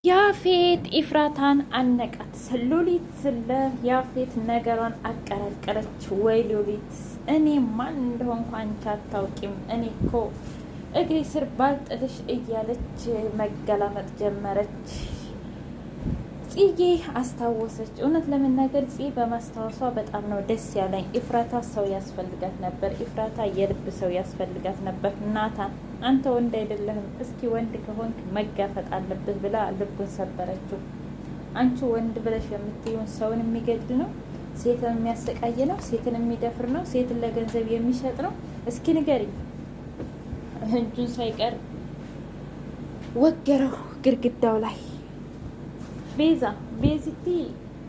ያፌት ኢፍራታን አነቃት። ሉሊት ስለ ያፌት ነገሯን አቀራቀረች። ወይ ሉሊት፣ እኔ ማን እንደሆንኩ አንቺ አታውቂም። እኔ እኮ እግሬ ስር ባልጥልሽ እያለች መገላመጥ ጀመረች። ጽዬ አስታወሰች። እውነት ለመናገር ጽዬ በማስታወሷ በጣም ነው ደስ ያለኝ። ኢፍራታ ሰው ያስፈልጋት ነበር። ኢፍራታ የልብ ሰው ያስፈልጋት ነበር። ናታን አንተ ወንድ አይደለህም፣ እስኪ ወንድ ከሆንክ መጋፈጥ አለብህ ብላ ልቡን ሰበረችው። አንቺ ወንድ ብለሽ የምትይውን ሰውን የሚገድል ነው፣ ሴትን የሚያሰቃይ ነው፣ ሴትን የሚደፍር ነው፣ ሴትን ለገንዘብ የሚሸጥ ነው? እስኪ ንገሪኝ። እጁን ሳይቀር ወገረው ግድግዳው ላይ። ቤዚቲ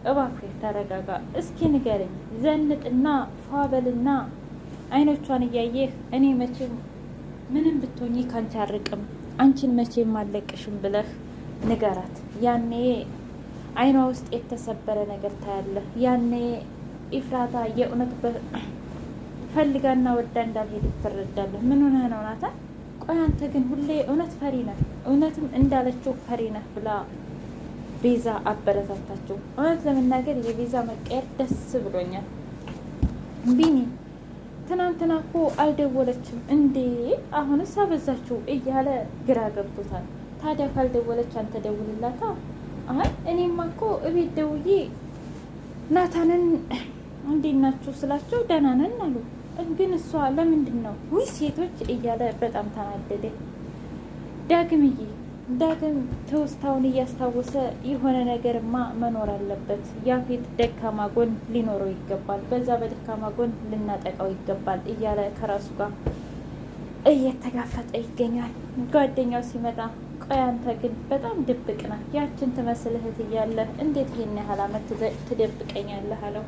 እባክህ ተረጋጋ። እስኪ ንገሪኝ፣ ዘንጥና ፏበልና አይኖቿን እያየህ እኔ መቼም ምንም ብትሆኚ ካንቺ አርቅም፣ አንቺን መቼም አለቅሽም ብለህ ንገራት። ያኔ አይኗ ውስጥ የተሰበረ ነገር ታያለህ። ያኔ ኢፍራታ የእውነት ፈልጋና ወዳ እንዳልሄድ ትረዳለህ። ምን ሆነህ ነው ናታን? ቆይ አንተ ግን ሁሌ እውነት ፈሪ ነህ፣ እውነትም እንዳለችው ፈሪ ነህ ብላ ቤዛ አበረታታችው። እውነት ለመናገር የቤዛ መቀየር ደስ ብሎኛል። ቢኒ ትናንትና እኮ አልደወለችም እንዴ? አሁንስ አበዛችው እያለ ግራ ገብቶታል። ታዲያ ካልደወለች አንተ ደውልላታ። አይ እኔማ እኮ እቤት ደውዬ ናታንን እንዴት ናችሁ ስላቸው ደህና ነን አሉ። ግን እሷ ለምንድን ነው ውይ ሴቶች እያለ በጣም ተናደደ። ዳግም ትውስታውን እያስታወሰ የሆነ ነገርማ መኖር አለበት። ያፌት ደካማ ጎን ሊኖረው ይገባል፣ በዛ በደካማ ጎን ልናጠቃው ይገባል እያለ ከራሱ ጋር እየተጋፈጠ ይገኛል። ጓደኛው ሲመጣ ቆይ አንተ ግን በጣም ድብቅ ነህ፣ ያችን ትመስል እህት እያለህ እንዴት ይሄን ያህል አመት ትደብቀኛለህ አለው።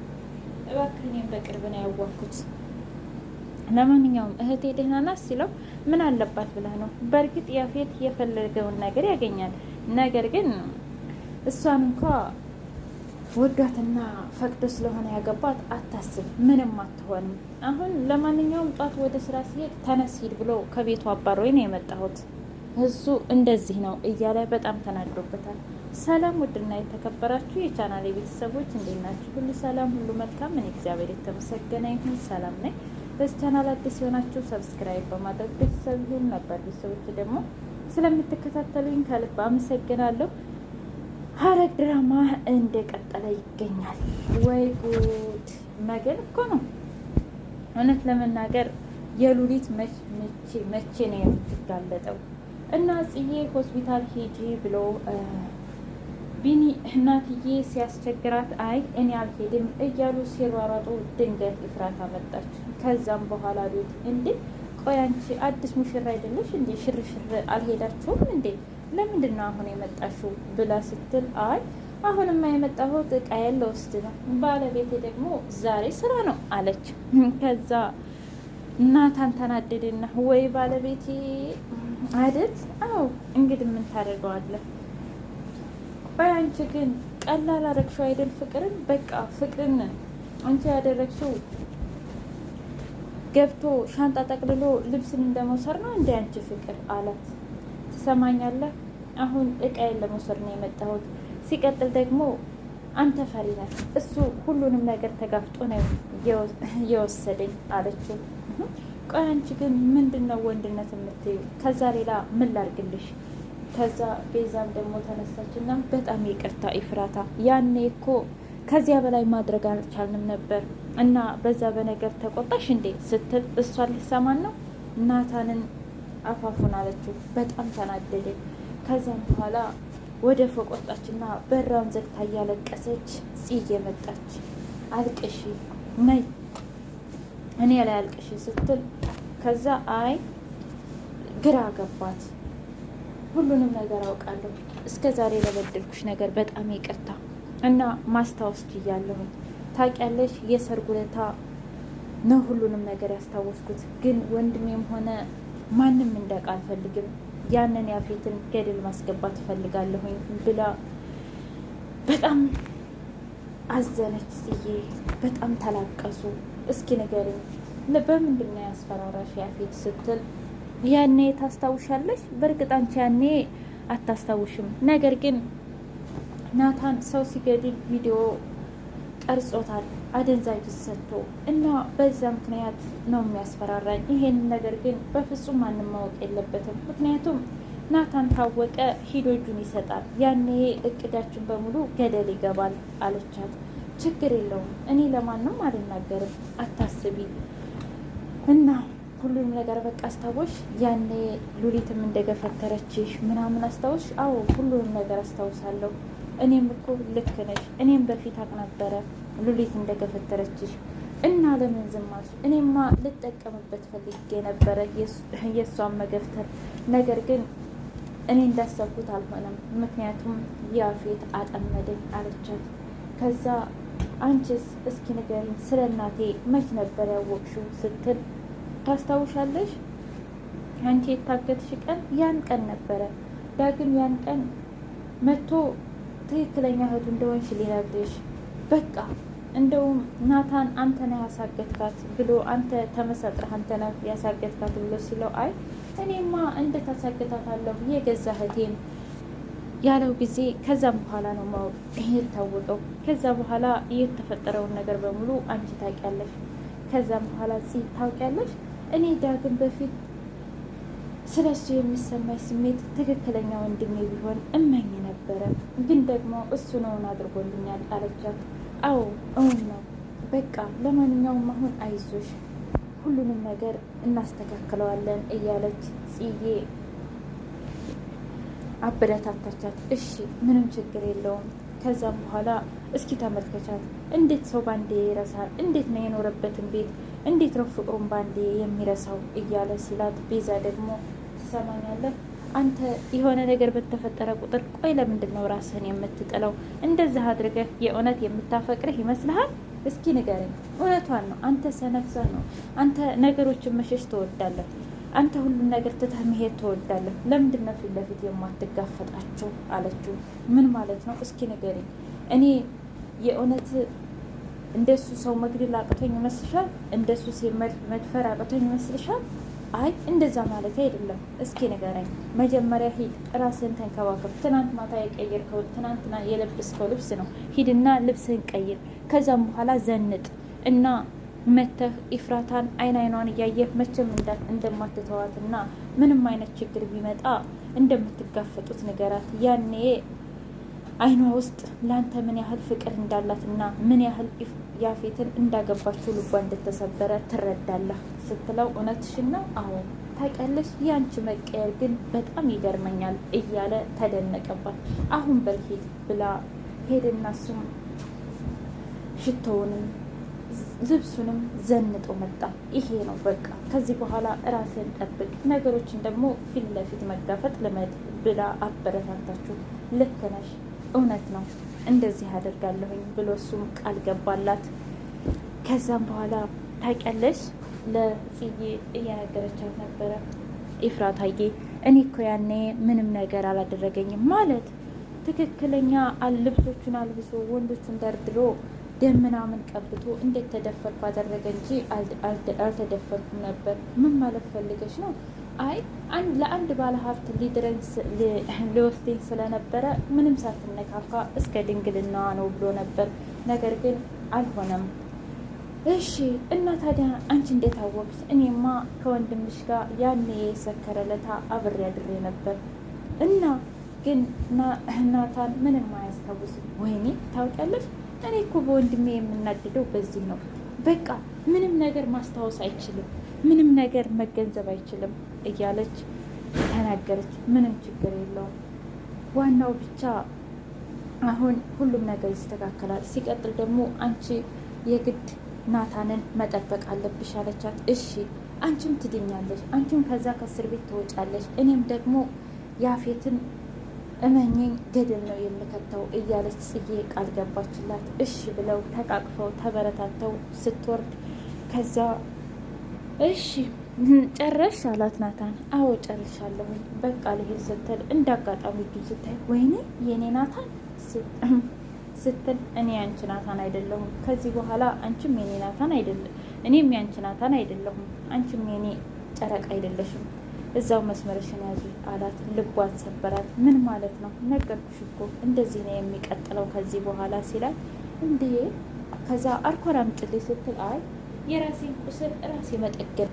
እባክህ እኔም በቅርብ ነው ያወቅኩት። ለማንኛውም እህቴ ደህና ናት ሲለው ምን አለባት ብለህ ነው? በእርግጥ ያፌት የፈለገውን ነገር ያገኛል። ነገር ግን እሷን እንኳ ወዷትና ፈቅዶ ስለሆነ ያገባት አታስብ፣ ምንም አትሆንም። አሁን ለማንኛውም ጧት ወደ ስራ ሲሄድ ተነስ ሂድ ብሎ ከቤቱ አባሮኝ ነው የመጣሁት። እሱ እንደዚህ ነው እያለ በጣም ተናዶበታል። ሰላም ውድና የተከበራችሁ የቻናሌ ቤተሰቦች እንዴት ናችሁ? ሁሉ ሰላም፣ ሁሉ መልካም። እኔ እግዚአብሔር የተመሰገነ ይሁን ሰላም ነኝ። በዚህ ቻናል አዲስ የሆናችሁ ሰብስክራይብ በማድረግ ቤተሰብ ይሁን። ነበር ቤተሰቦች ደግሞ ስለምትከታተሉኝ ከልብ አመሰግናለሁ። ሐረግ ድራማ እንደቀጠለ ይገኛል። ወይ ጉድ! መገን እኮ ነው እውነት ለመናገር የሉሊት መቼ ነው የምትጋለጠው? እና ጽዬ ሆስፒታል ሂጂ ብሎ ቢኒ እናትዬ ሲያስቸግራት አይ እኔ አልሄድም እያሉ ሲሯሯጡ ድንገት ኢፍራታ መጣች። ከዛም በኋላ ቤት እንዴ ቆይ አንቺ አዲስ ሙሽራ አይደለሽ እንዴ? ሽርሽር አልሄዳችሁም እንዴ? ለምንድን ነው አሁን የመጣሽው ብላ ስትል አይ አሁንማ የመጣሁት ዕቃዬን ልወስድ ነው፣ ባለቤቴ ደግሞ ዛሬ ስራ ነው አለች። ከዛ ናታን ተናደደና ወይ ባለቤቴ አይደል? አዎ እንግዲህ ምን ታደርገዋለህ? ቆይ አንቺ ግን ቀላል አረግሽው አይደል ፍቅርን? በቃ ፍቅርን አንቺ ያደረግሽው ገብቶ ሻንጣ ጠቅልሎ ልብስን እንደመውሰድ ነው እንደ አንቺ ፍቅር አላት። ትሰማኛለህ? አሁን እቃዬን ለመውሰድ ነው የመጣሁት። ሲቀጥል ደግሞ አንተ ፈሪ ነህ፣ እሱ ሁሉንም ነገር ተጋፍጦ ነው የወሰደኝ አለችው። ቆይ አንቺ ግን ምንድን ነው ወንድነት የምትይው? ከዛ ሌላ ምን ላርግልሽ? ከዛ ቤዛም ደግሞ ተነሳችና በጣም ይቅርታ ኢፍራታ፣ ያኔ እኮ ከዚያ በላይ ማድረግ አልቻልንም ነበር እና በዛ በነገር ተቆጣሽ እንዴ ስትል እሷን ሊሰማን ነው ናታንን አፋፉን አለችው። በጣም ተናደደ። ከዛም በኋላ ወደ ፎቅ ወጣችና በራን ዘግታ እያለቀሰች ጽዬ መጣች። አልቅሺ ነይ እኔ ላይ አልቅሺ ስትል ከዛ አይ ግራ ገባት። ሁሉንም ነገር አውቃለሁ፣ እስከ ዛሬ ለበደልኩሽ ነገር በጣም ይቅርታ እና ማስታወስ ችያለሁኝ። ታውቂያለሽ የሰርጉ ዕለት ነው ሁሉንም ነገር ያስታወስኩት፣ ግን ወንድሜም ሆነ ማንም እንዳውቅ አልፈልግም። ያንን ያፌትን ገድል ማስገባት እፈልጋለሁኝ ብላ በጣም አዘነች። ጽዬ በጣም ተላቀሱ። እስኪ ንገሪኝ በምንድን ነው ያስፈራራሽ ያፌት ስትል ያኔ ታስታውሻለሽ? በእርግጥ አንቺ ያኔ አታስታውሽም። ነገር ግን ናታን ሰው ሲገድል ቪዲዮ ቀርጾታል አደንዛዥ ሰጥቶ እና በዛ ምክንያት ነው የሚያስፈራራኝ። ይሄን ነገር ግን በፍጹም ማንም ማወቅ የለበትም። ምክንያቱም ናታን ታወቀ ሂዶ እጁን ይሰጣል። ያኔ እቅዳችን በሙሉ ገደል ይገባል አለቻት። ችግር የለውም እኔ ለማንም አልናገርም አታስቢ። እና ሁሉንም ነገር በቃ አስታወሽ? ያኔ ሉሊትም እንደገፈተረችሽ ምናምን አስታወሽ? አዎ ሁሉንም ነገር አስታውሳለሁ። እኔም እኮ ልክ ነሽ። እኔም በፊት አቅ ነበረ ሉሊት እንደገፈተረችሽ እና ለምን ዝም አልሽ? እኔማ ልጠቀምበት ፈልጌ ነበረ የእሷን መገፍተር። ነገር ግን እኔ እንዳሰብኩት አልሆነም። ምክንያቱም ያፌት አጠመደኝ አለቻት። ከዛ አንቺስ እስኪ ንገሪኝ ስለ እናቴ መች ነበር ያወቅሽው ስትል ታስታውሻለሽ? አንቺ የታገትሽ ቀን ያን ቀን ነበረ። ዳግም ያን ቀን መጥቶ ትክክለኛ እህቱ እንደሆንሽ ሊነግርሽ በቃ እንደውም ናታን አንተ ነህ ያሳገትካት ብሎ አንተ ተመሳጥረህ አንተ ነህ ያሳገትካት ብሎ ሲለው አይ እኔማ እንዴት አሳግታታለሁ የገዛ እህቴን ያለው ጊዜ ከዛም በኋላ ነው ማወቅ የታወቀው። ከዛ በኋላ የተፈጠረውን ነገር በሙሉ አንቺ ታውቂያለሽ። ከዛም በኋላ ታውቂያለሽ እኔ ዳግም በፊት ስለሱ የሚሰማኝ ስሜት ትክክለኛ ወንድሜ ቢሆን እመኝ ነበረ፣ ግን ደግሞ እሱ ነውን አድርጎልኛል አለቻት። አዎ እውን ነው። በቃ ለማንኛውም አሁን አይዞሽ ሁሉንም ነገር እናስተካክለዋለን እያለች ጽዬ አበረታታቻት። እሺ ምንም ችግር የለውም። ከዛም በኋላ እስኪ ተመልከቻት እንዴት ሰው ባንዴ ይረሳል? እንዴት ነው የኖረበትን ቤት እንዴት ነው ፍቅሩን ባንዴ የሚረሳው? እያለ ሲላት ቤዛ ደግሞ ትሰማኛለህ አንተ የሆነ ነገር በተፈጠረ ቁጥር ቆይ ለምንድን ነው ራስህን የምትጥለው? እንደዚህ አድርገህ የእውነት የምታፈቅርህ ይመስልሃል? እስኪ ንገረኝ። እውነቷን ነው። አንተ ሰነፍሰህ ነው። አንተ ነገሮችን መሸሽ ትወዳለህ። አንተ ሁሉን ነገር ትተህ መሄድ ትወዳለህ። ለምንድን ነው ፊት ለፊት የማትጋፈጣቸው አለችው። ምን ማለት ነው? እስኪ ንገረኝ። እኔ የእውነት እንደሱ ሰው መግደል አቅቶኝ ይመስልሻል? እንደሱ መድፈር አቅቶኝ ይመስልሻል? አይ እንደዛ ማለት አይደለም። እስኪ ንገረኝ። መጀመሪያ ሂድ ራስህን ተንከባከብ። ትናንት ማታ የቀየርከው ትናንትና የለበስከው ልብስ ነው። ሂድና ልብስህን ቀይር። ከዛም በኋላ ዘንጥ እና መተህ ኢፍራታን አይኗን እያየህ መቼም እንደማትተዋትና ምንም አይነት ችግር ቢመጣ እንደምትጋፈጡት ንገራት። ያኔ አይኗ ውስጥ ለአንተ ምን ያህል ፍቅር እንዳላትና ምን ያህል ያፌትን እንዳገባችው ልቧ እንደተሰበረ ትረዳለህ ስትለው እውነትሽን ነው? አዎ ታውቂያለሽ፣ ያንቺ መቀየር ግን በጣም ይገርመኛል እያለ ተደነቀባት። አሁን በልሂድ ብላ ሄድና እሱም ሽቶውንም ልብሱንም ዘንጦ መጣ። ይሄ ነው በቃ ከዚህ በኋላ ራስን ጠብቅ፣ ነገሮችን ደግሞ ፊት ለፊት መጋፈጥ ልመድ ብላ አበረታታችሁ። ልክ ነሽ፣ እውነት ነው፣ እንደዚህ አደርጋለሁኝ ብሎ እሱም ቃል ገባላት። ከዛም በኋላ ታውቂያለሽ ለጽዬ እየነገረቻት ነበረ። ኤፍራታዬ እኔ እኮ ያኔ ምንም ነገር አላደረገኝም ማለት ትክክለኛ ልብሶቹን አልብሶ ወንዶቹን ደርድሮ ደም ምናምን ቀብቶ እንዴት ተደፈርኩ አደረገ እንጂ አልተደፈርኩም ነበር። ምን ማለት ፈልገሽ ነው? አይ ለአንድ ባለ ሀብት ሊወስደኝ ስለነበረ ምንም ሳትነካካ እስከ ድንግልና ነው ብሎ ነበር። ነገር ግን አልሆነም። እሺ እና ታዲያ አንቺ እንዴት አወቅሽ? እኔማ ከወንድምሽ ጋር ያኔ የሰከረ ለታ አብሬ አድሬ ነበር እና ግን ናታን ምንም አያስታውስም። ወይኔ ታውቂያለሽ፣ እኔ እኮ በወንድሜ የምናደደው በዚህ ነው። በቃ ምንም ነገር ማስታወስ አይችልም፣ ምንም ነገር መገንዘብ አይችልም እያለች ተናገረች። ምንም ችግር የለውም፣ ዋናው ብቻ አሁን ሁሉም ነገር ይስተካከላል። ሲቀጥል ደግሞ አንቺ የግድ ናታንን መጠበቅ አለብሽ አለቻት። እሺ አንቺም ትድኛለሽ፣ አንቺም ከዛ ከእስር ቤት ትወጫለሽ፣ እኔም ደግሞ ያፌትን እመኘኝ ገደል ነው የምከተው እያለች ጽዬ ቃል ገባችላት። እሺ ብለው ተቃቅፈው ተበረታተው ስትወርድ ከዛ እሺ ጨረሽ አላት ናታን። አዎ ጨርሻለሁኝ በቃ ልሄድ ስትል እንዳጋጣሚ እጁን ስታይ ወይኔ የኔ ናታን ስትል እኔ ያንቺ ናታን አይደለሁም ከዚህ በኋላ አንቺም የኔ ናታን አይደለም፣ እኔም ያንቺ ናታን አይደለሁም፣ አንቺም የኔ ጨረቃ አይደለሽም። እዛው መስመርሽን ያዙ አላት። ልቧን ሰበራት። ምን ማለት ነው? ነገርኩሽ እኮ እንደዚህ ነው የሚቀጥለው ከዚህ በኋላ ሲላት፣ እንዴ ከዛ አልኮል አምጪልኝ ስትል፣ አይ የራሴን ቁስል ራሴ መጠገን